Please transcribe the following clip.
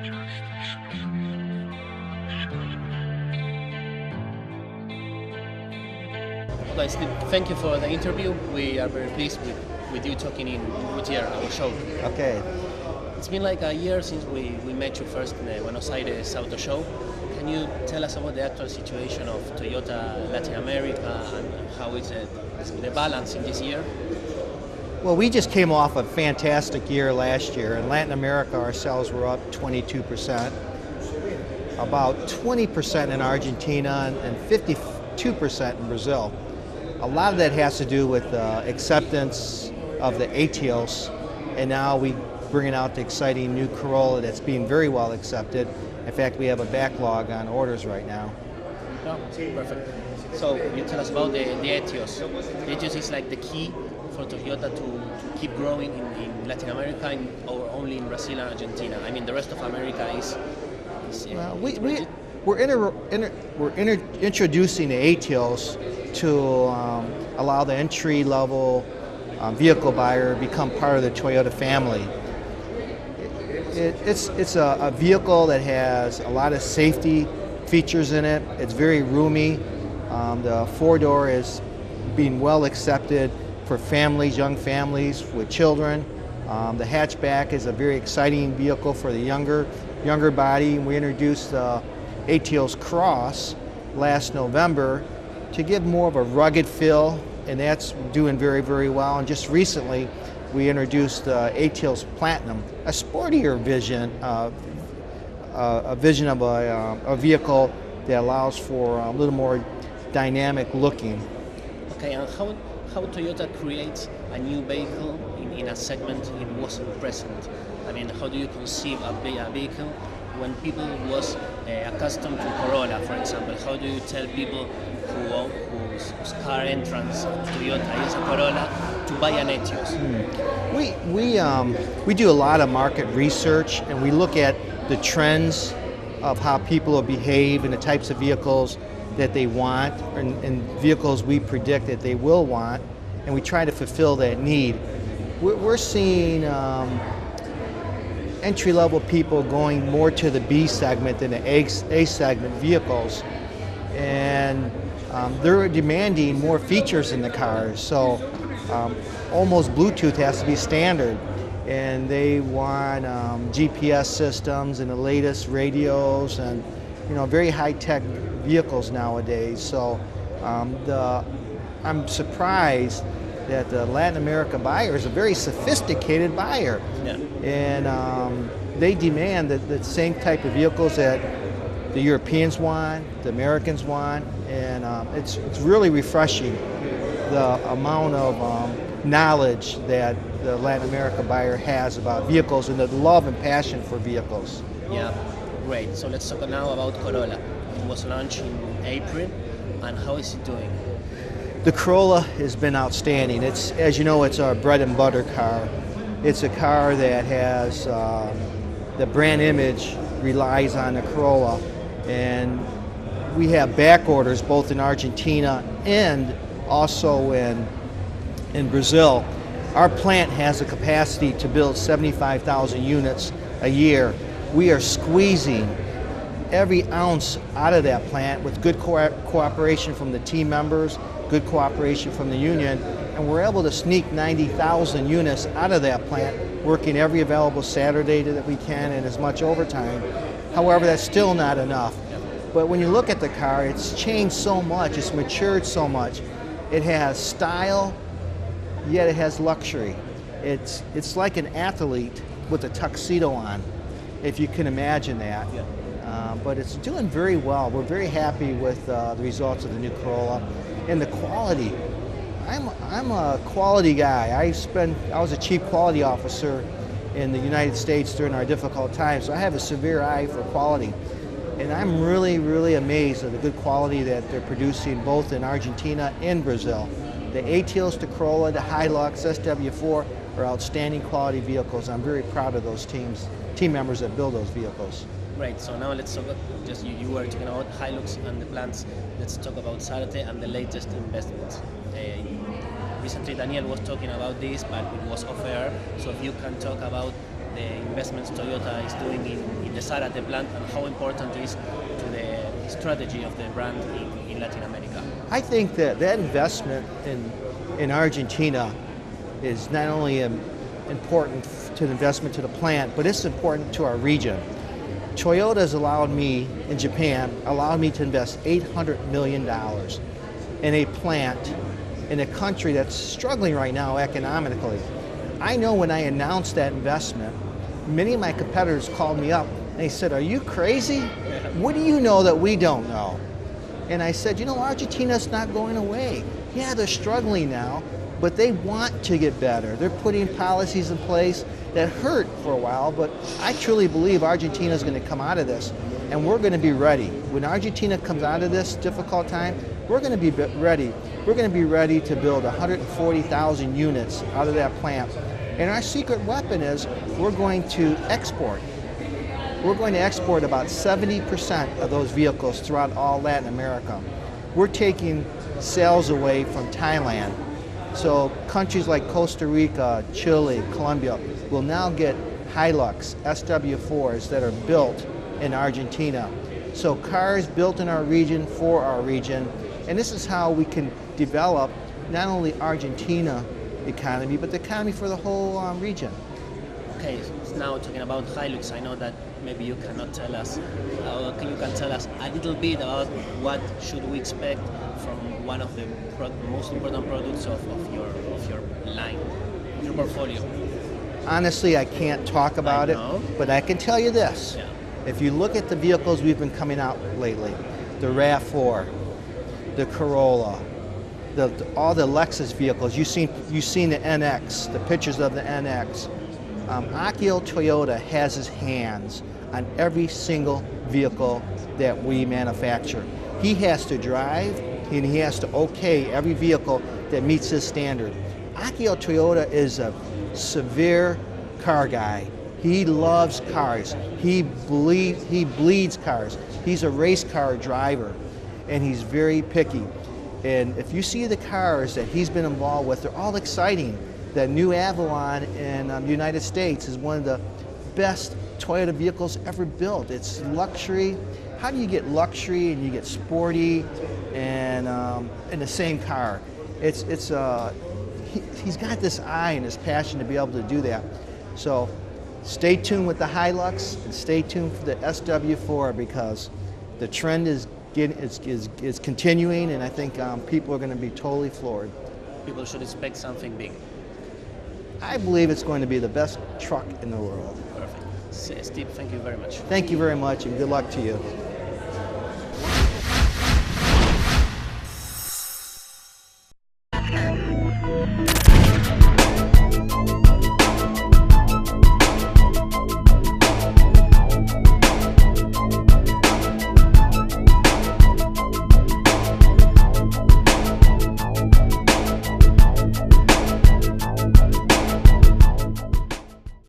Guys, thank you for the interview. We are very pleased with you talking in Routière, our show. Okay. It's been like a year since we met you first in the Buenos Aires Auto Show. Can you tell us about the actual situation of Toyota Latin America and how is the balance in this year? Well, we just came off a fantastic year last year. In Latin America, our sales were up 22%, about 20% in Argentina, and 52% in Brazil. A lot of that has to do with the acceptance of the Etios, and now we bringing out the exciting new Corolla that's being very well accepted. In fact, we have a backlog on orders right now. Oh, perfect. So you tell us about the Etios. The Etios is like the key for Toyota to keep growing in Latin America or only in Brazil and Argentina. I mean, the rest of America is well, we're introducing the Etios to allow the entry-level vehicle buyer to become part of the Toyota family. It's a vehicle that has a lot of safety features in it. It's very roomy. The four-door is being well accepted for families, young families with children. The hatchback is a very exciting vehicle for the younger body. We introduced the Etios Cross last November to give more of a rugged feel, and that's doing very, very well. And just recently, we introduced Etios Platinum, a sportier vision, a vision of a vehicle that allows for a little more dynamic looking. Okay, and how Toyota creates a new vehicle in a segment it wasn't present? I mean, how do you conceive a vehicle when people was accustomed to Corolla, for example? How do you tell people whose car entrance to Toyota is a Corolla to buy an Etios? We do a lot of market research, and we look at the trends of how people will behave and the types of vehicles that they want and vehicles we predict that they will want, and we try to fulfill that need. We're seeing entry-level people going more to the B segment than the A segment vehicles, and they're demanding more features in the cars. So almost Bluetooth has to be standard, and they want GPS systems and the latest radios and very high-tech vehicles nowadays. So I'm surprised that the Latin America buyer is a very sophisticated buyer. Yeah. And they demand the same type of vehicles that the Europeans want, the Americans want, and it's really refreshing the amount of knowledge that the Latin America buyer has about vehicles and the love and passion for vehicles. Yeah, great. So let's talk now about Corolla. It was launched in April, and how is it doing? The Corolla has been outstanding. It's, as you know, it's our bread and butter car. It's a car that has the brand image relies on the Corolla, and we have back orders both in Argentina and also in Brazil. Our plant has a capacity to build 75,000 units a year. We are squeezing every ounce out of that plant with good cooperation from the team members, good cooperation from the union, and we're able to sneak 90,000 units out of that plant, working every available Saturday that we can and as much overtime. However, that's still not enough. But when you look at the car, it's changed so much, it's matured so much. It has style, yet it has luxury. It's like an athlete with a tuxedo on, if you can imagine that. Yeah. But it's doing very well. We're very happy with the results of the new Corolla and the quality. I'm a quality guy. I was a chief quality officer in the United States during our difficult times, so I have a severe eye for quality. And I'm really, really amazed at the good quality that they're producing both in Argentina and Brazil. The Etios, the Corolla, the Hilux, SW4 are outstanding quality vehicles. I'm very proud of those team members that build those vehicles. Great, so now let's talk about, just you were talking about Hilux and the plans. Let's talk about Zárate and the latest investments. Recently Daniel was talking about this, but it was off air, so if you can talk about the investments Toyota is doing in the Zárate plant, and how important it is to the strategy of the brand in Latin America? I think that investment in Argentina is not only important to the investment to the plant, but it's important to our region. Toyota has allowed me, in Japan, to invest $800 million in a plant in a country that's struggling right now economically. I know when I announced that investment, many of my competitors called me up and they said, "Are you crazy? What do you know that we don't know?" And I said, Argentina's not going away. Yeah, they're struggling now, but they want to get better. They're putting policies in place that hurt for a while, but I truly believe Argentina is going to come out of this, and we're going to be ready. When Argentina comes out of this difficult time, we're going to be ready. We're going to be ready to build 140,000 units out of that plant. And our secret weapon is we're going to export. We're going to export about 70% of those vehicles throughout all Latin America. We're taking sales away from Thailand. So countries like Costa Rica, Chile, Colombia will now get Hilux SW4s that are built in Argentina. So cars built in our region for our region. And this is how we can develop not only Argentina economy, but the economy for the whole region. Okay, so now talking about Hilux, I know that maybe you cannot tell us, you can tell us a little bit about what should we expect from one of the most important products of your line, your portfolio. Honestly, I can't talk about it, but I can tell you this. Yeah. If you look at the vehicles we've been coming out lately, the RAV4, the Corolla, all the Lexus vehicles, you've seen the NX, the pictures of the NX. Akio Toyota has his hands on every single vehicle that we manufacture. He has to drive and he has to okay every vehicle that meets his standard. Akio Toyota is a severe car guy. He loves cars. He bleeds cars. He's a race car driver, and he's very picky. And if you see the cars that he's been involved with, they're all exciting. The new Avalon in the United States is one of the best Toyota vehicles ever built. It's luxury. How do you get luxury and you get sporty and in the same car? He's got this eye and this passion to be able to do that. So stay tuned with the Hilux and stay tuned for the SW4 because the trend is continuing, and I think people are going to be totally floored. People should expect something big. I believe it's going to be the best truck in the world. Perfect. Steve, thank you very much. Thank you very much, and good luck to you.